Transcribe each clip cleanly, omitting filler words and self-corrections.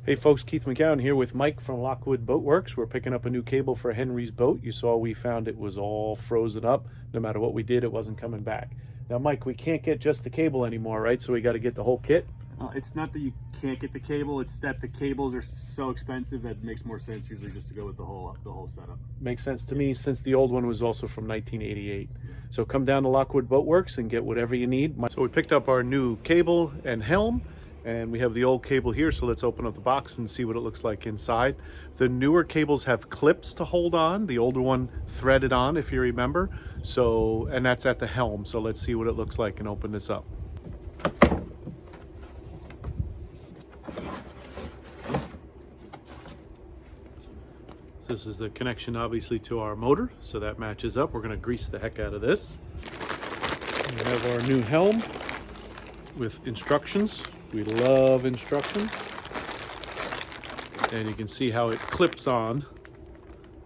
Hey folks, Keith McGowan here with Mike from Lockwood Boat Works. We're picking up a new cable for Henry's boat. You saw we found it was all frozen up. No matter what we did, it wasn't coming back. Now Mike, we can't get just the cable anymore, right? So we got to get the whole kit? It's not that you can't get the cable, it's that the cables are so expensive that it makes more sense usually just to go with the whole setup. Makes sense to me since the old one was also from 1988. So come down to Lockwood Boat Works and get whatever you need. So we picked up our new cable and helm. And we have the old cable here, so let's open up the box and see what it looks like inside. The newer cables have clips to hold on. The older one threaded on, if you remember. So, and that's at the helm. So let's see what it looks like and open this up. So this is the connection, obviously, to our motor. So that matches up. We're going to grease the heck out of this. We have our new helm with instructions. We love instructions. And you can see how it clips on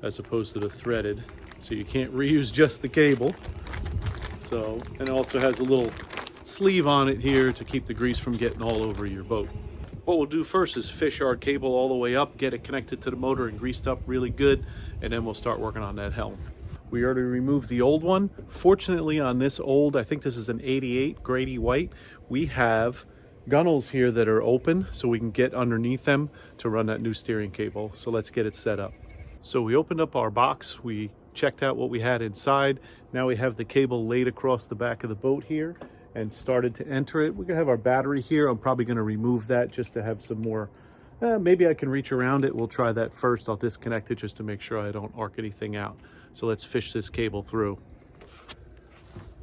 as opposed to the threaded. So you can't reuse just the cable. So, and it also has a little sleeve on it here to keep the grease from getting all over your boat. What we'll do first is fish our cable all the way up, get it connected to the motor and greased up really good, and then we'll start working on that helm. We already removed the old one. Fortunately on this old, I think this is an 88 Grady White, we have gunnels here that are open so we can get underneath them to run that new steering cable. So let's get it set up. So we opened up our box, we checked out what we had inside. Now we have the cable laid across the back of the boat here and started to enter it. We're gonna have our battery here. I'm probably gonna remove that just to have some more, maybe I can reach around it. We'll try that first. I'll disconnect it just to make sure I don't arc anything out. So let's fish this cable through.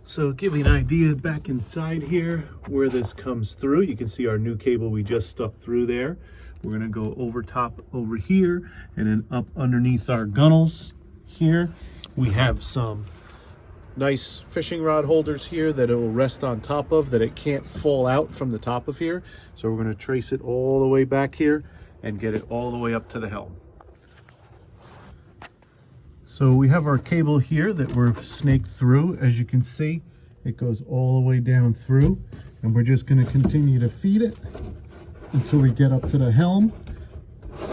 So give you an idea back inside here where this comes through. You can see our new cable we just stuck through there. We're gonna go over top over here and then up underneath our gunnels here. We have some nice fishing rod holders here that it will rest on top of, that it can't fall out from the top of here. So we're gonna trace it all the way back here and get it all the way up to the helm. So we have our cable here that we're snaked through. As you can see, it goes all the way down through, and we're just going to continue to feed it until we get up to the helm.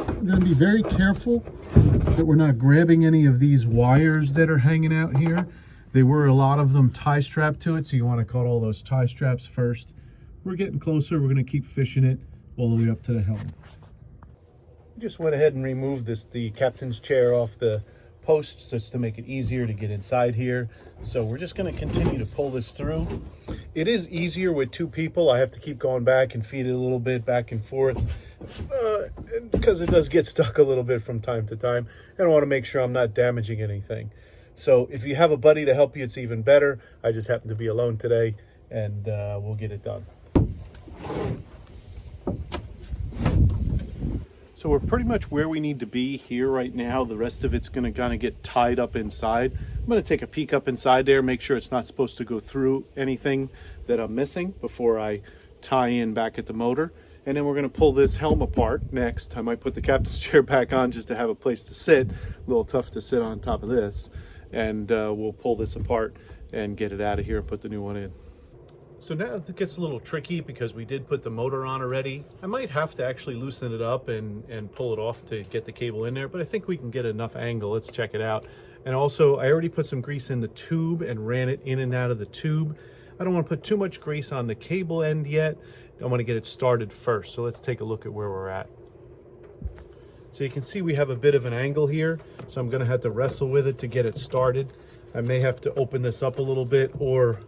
We're going to be very careful that we're not grabbing any of these wires that are hanging out here. There were a lot of them tie strapped to it, so you want to cut all those tie straps first. We're getting closer. We're going to keep fishing it all the way up to the helm. Just went ahead and removed the captain's chair off the posts just to make it easier to get inside here. So we're just going to continue to pull this through. It is easier with two people. I have to keep going back and feed it a little bit back and forth because it does get stuck a little bit from time to time. And I want to make sure I'm not damaging anything. So if you have a buddy to help you, it's even better. I just happen to be alone today, and we'll get it done. So we're pretty much where we need to be here right now. The rest of it's going to kind of get tied up inside. I'm going to take a peek up inside there, make sure it's not supposed to go through anything that I'm missing before I tie in back at the motor. And then we're going to pull this helm apart next. I might put the captain's chair back on just to have a place to sit. A little tough to sit on top of this. And we'll pull this apart and get it out of here and put the new one in. So now it gets a little tricky because we did put the motor on already. I might have to actually loosen it up and pull it off to get the cable in there, but I think we can get enough angle. Let's check it out. And also, I already put some grease in the tube and ran it in and out of the tube. I don't want to put too much grease on the cable end yet. I want to get it started first. So let's take a look at where we're at. So you can see we have a bit of an angle here, so I'm going to have to wrestle with it to get it started. I may have to open this up a little bit, or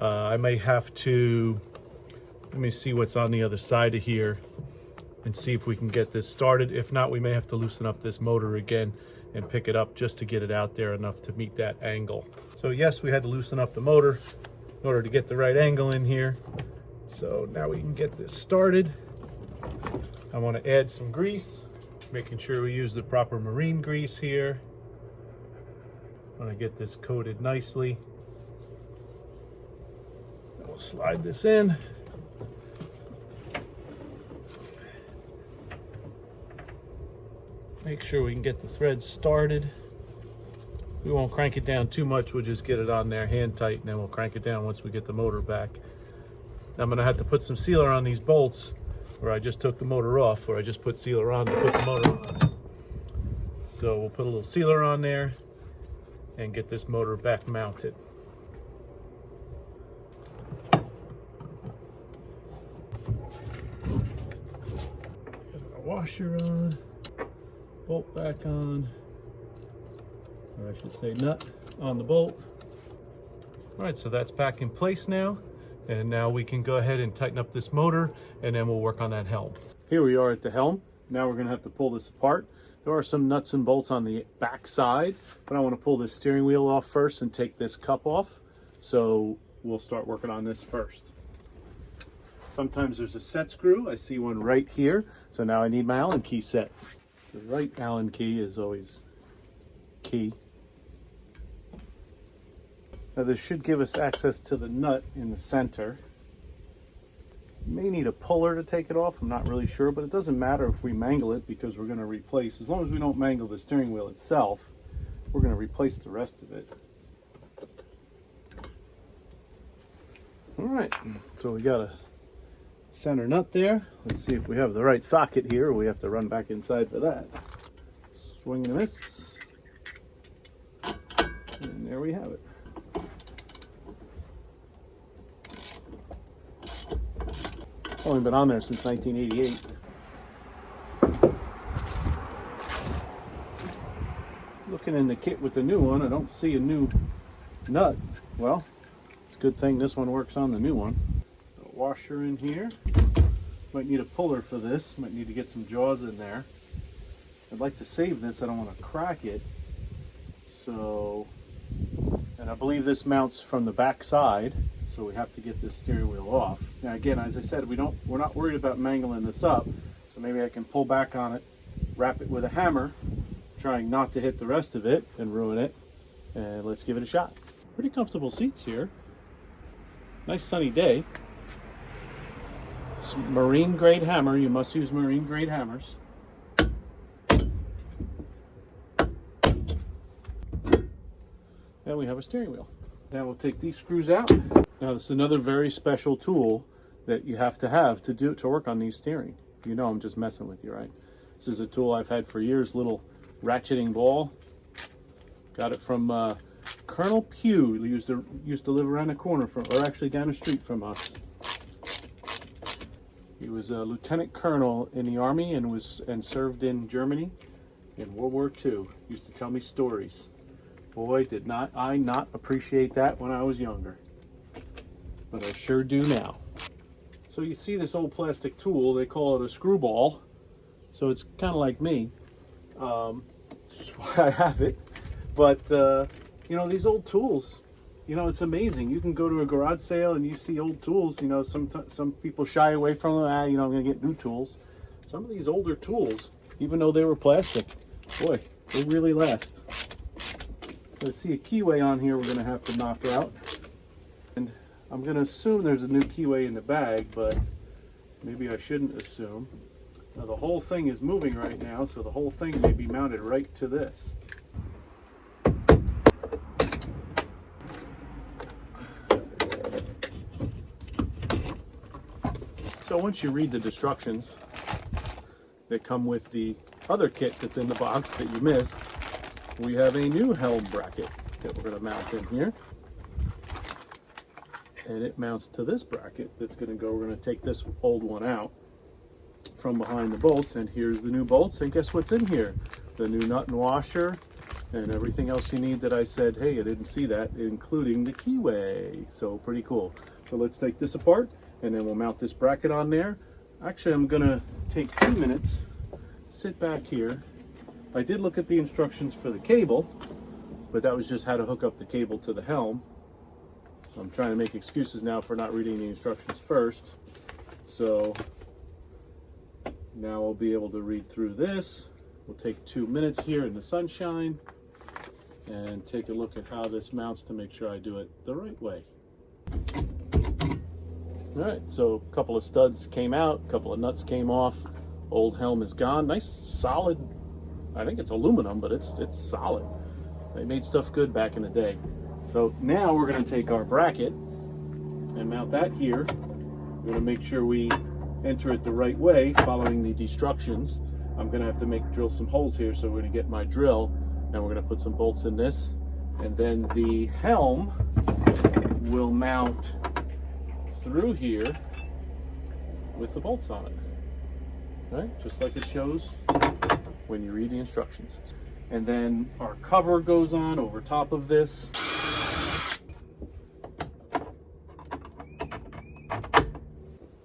I may have to, let me see what's on the other side of here and see if we can get this started. If not, we may have to loosen up this motor again and pick it up just to get it out there enough to meet that angle. So yes, we had to loosen up the motor in order to get the right angle in here. So now we can get this started. I want to add some grease, making sure we use the proper marine grease here. I want to get this coated nicely. We'll slide this in. Make sure we can get the threads started. We won't crank it down too much. We'll just get it on there hand tight, and then we'll crank it down once we get the motor back. I'm going to have to put some sealer on these bolts. where I just took the motor off, where I just put sealer on to put the motor on. So we'll put a little sealer on there and get this motor back mounted. Get our washer on, bolt back on, or I should say nut on the bolt. All right, so that's back in place now. And now we can go ahead and tighten up this motor, and then we'll work on that helm. Here we are at the helm. Now we're gonna have to pull this apart. There are some nuts and bolts on the back side, but I wanna pull this steering wheel off first and take this cup off. So we'll start working on this first. Sometimes there's a set screw. I see one right here. So now I need my Allen key set. The right Allen key is always key. Now this should give us access to the nut in the center. You may need a puller to take it off, I'm not really sure, but it doesn't matter if we mangle it because we're going to replace, as long as we don't mangle the steering wheel itself, we're going to replace the rest of it. All right, so we got a center nut there. Let's see if we have the right socket here, or we have to run back inside for that. Swing and miss. And there we have it. Only been on there since 1988. Looking in the kit with the new one, I don't see a new nut. Well, it's a good thing this one works on the new one. A washer in here. Might need a puller for this. Might need to get some jaws in there. I'd like to save this. I don't want to crack it. So, and I believe this mounts from the back side. So we have to get this steering wheel off. Now again, as I said, we're not worried about mangling this up. So maybe I can pull back on it, wrap it with a hammer, trying not to hit the rest of it and ruin it. And let's give it a shot. Pretty comfortable seats here. Nice sunny day. Some marine grade hammer. You must use marine grade hammers. And we have a steering wheel. Now we'll take these screws out. Now this is another very special tool that you have to work on these steering. You know I'm just messing with you, right? This is a tool I've had for years, little ratcheting ball. Got it from Colonel Pugh. He used to live around the corner from, or actually down the street from us. He was a lieutenant colonel in the army and served in Germany in World War II. Used to tell me stories. Boy, did I not appreciate that when I was younger. But I sure do now. So you see this old plastic tool, they call it a screwball. So it's kind of like me. That's just why I have it. But, you know, these old tools, you know, it's amazing. You can go to a garage sale and you see old tools. You know, some people shy away from them. You know, I'm going to get new tools. Some of these older tools, even though they were plastic, boy, they really last. I see a keyway on here we're going to have to knock out. And I'm going to assume there's a new keyway in the bag, but maybe I shouldn't assume. Now the whole thing is moving right now, so the whole thing may be mounted right to this. So once you read the instructions that come with the other kit that's in the box that you missed, we have a new helm bracket that we're going to mount in here. And it mounts to this bracket that's going to go, we're going to take this old one out from behind the bolts, and here's the new bolts, and guess what's in here? The new nut and washer and everything else you need that I said, hey, I didn't see that, including the keyway. So pretty cool. So let's take this apart and then we'll mount this bracket on there. Actually, I'm going to take 2 minutes, sit back here. I did look at the instructions for the cable, but that was just how to hook up the cable to the helm. I'm trying to make excuses now for not reading the instructions first. So now I'll be able to read through this. We'll take 2 minutes here in the sunshine and take a look at how this mounts to make sure I do it the right way. All right, so a couple of studs came out, a couple of nuts came off. Old helm is gone. Nice solid, I think it's aluminum, but it's solid. They made stuff good back in the day. So now we're going to take our bracket and mount that here. We're going to make sure we enter it the right way, following the instructions, I'm gonna have to drill some holes here. So we're gonna get my drill and we're gonna put some bolts in this, and then the helm will mount through here with the bolts on it, right? Just like it shows when you read the instructions. And then our cover goes on over top of this.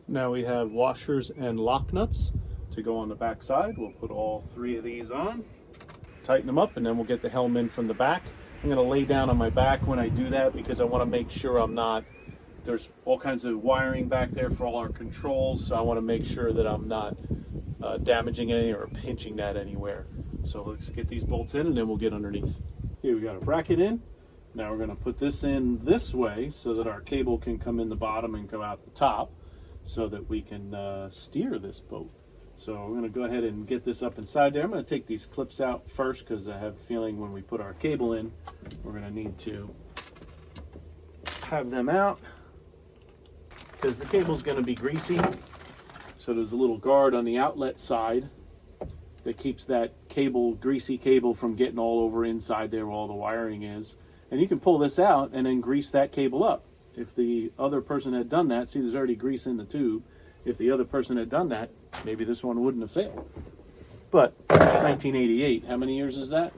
Now we have washers and lock nuts to go on the back side. We'll put all 3 of these on, tighten them up, and then we'll get the helm in from the back. I'm gonna lay down on my back when I do that because I wanna make sure I'm not, there's all kinds of wiring back there for all our controls, so I wanna make sure that I'm not damaging any or pinching that anywhere. So let's get these bolts in and then we'll get underneath. Here we got a bracket in. Now we're gonna put this in this way so that our cable can come in the bottom and go out the top, so that we can steer this boat. So we're going to go ahead and get this up inside there. I'm going to take these clips out first because I have a feeling when we put our cable in, we're going to need to have them out because the cable's going to be greasy. So there's a little guard on the outlet side that keeps that cable, greasy cable, from getting all over inside there where all the wiring is. And you can pull this out and then grease that cable up. If the other person had done that, see, there's already grease in the tube. If the other person had done that, maybe this one wouldn't have failed. But 1988, how many years is that?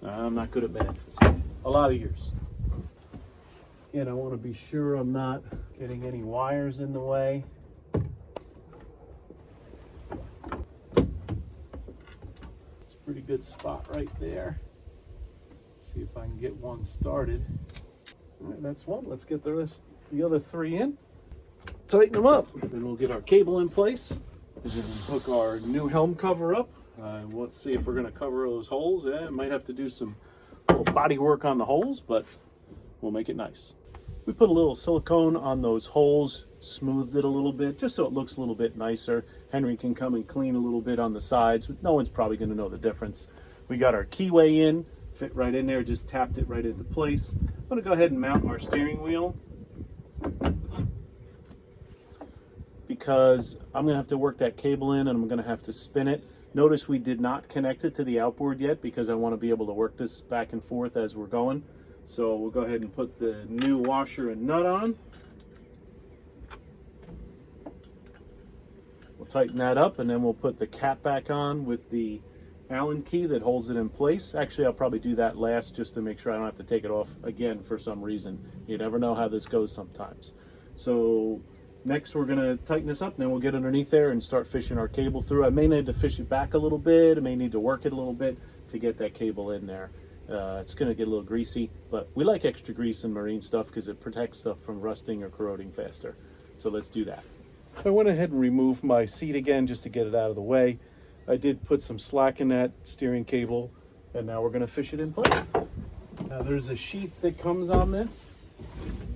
I'm not good at math. So a lot of years. Again, I want to be sure I'm not getting any wires in the way. It's a pretty good spot right there. Let's see if I can get one started. All right, that's one. Let's get the other 3 in. Tighten them up. Then we'll get our cable in place. And then hook our new helm cover up. Let's see if we're going to cover those holes. Yeah, might have to do some little body work on the holes, but we'll make it nice. We put a little silicone on those holes, smoothed it a little bit, just so it looks a little bit nicer. Henry can come and clean a little bit on the sides. No one's probably going to know the difference. We got our keyway in. Fit right in there, just tapped it right into place. I'm going to go ahead and mount our steering wheel because I'm going to have to work that cable in and I'm going to have to spin it. Notice we did not connect it to the outboard yet because I want to be able to work this back and forth as we're going. So we'll go ahead and put the new washer and nut on. We'll tighten that up and then we'll put the cap back on with the Allen key that holds it in place. Actually, I'll probably do that last just to make sure I don't have to take it off again for some reason. You never know how this goes sometimes. So next we're going to tighten this up and then we'll get underneath there and start fishing our cable through. I may need to fish it back a little bit. I may need to work it a little bit to get that cable in there. It's going to get a little greasy, but we like extra grease in marine stuff because it protects stuff from rusting or corroding faster. So let's do that. I went ahead and removed my seat again just to get it out of the way. I did put some slack in that steering cable, and now we're going to fish it in place. Now there's a sheath that comes on this.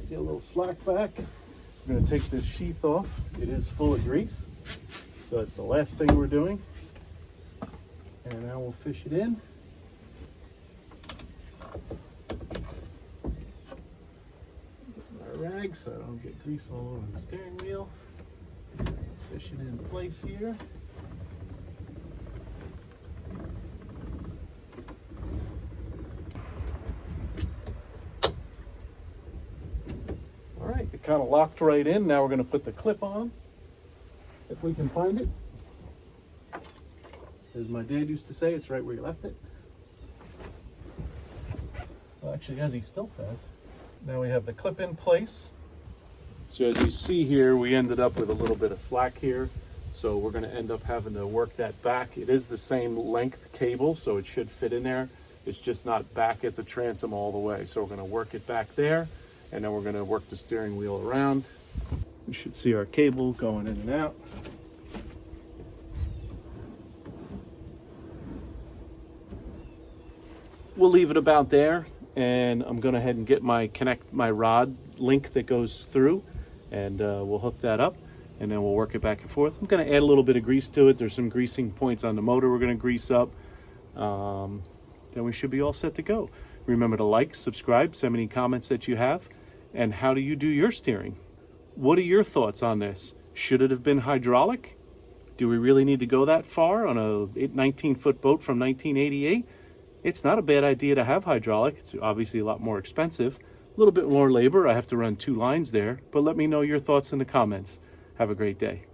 See a little slack back. We're going to take this sheath off. It is full of grease, so that's the last thing we're doing. And now we'll fish it in. My rag so I don't get grease all over the steering wheel. Fish it in place here. It kind of locked right in. Now we're going to put the clip on, if we can find it. As my dad used to say, it's right where you left it. Well, actually, as he still says. Now we have the clip in place. So as you see here, we ended up with a little bit of slack here. So we're going to end up having to work that back. It is the same length cable, so it should fit in there. It's just not back at the transom all the way. So we're going to work it back there. And then we're going to work the steering wheel around. We should see our cable going in and out. We'll leave it about there, and I'm going to head and get my rod link that goes through, and we'll hook that up, and then we'll work it back and forth. I'm going to add a little bit of grease to it. There's some greasing points on the motor we're going to grease up. Then we should be all set to go. Remember to like, subscribe, send me any comments that you have. And how do you do your steering? What are your thoughts on this? Should it have been hydraulic? Do we really need to go that far on a 19-foot boat from 1988? It's not a bad idea to have hydraulic. It's obviously a lot more expensive. A little bit more labor. I have to run 2 lines there. But let me know your thoughts in the comments. Have a great day.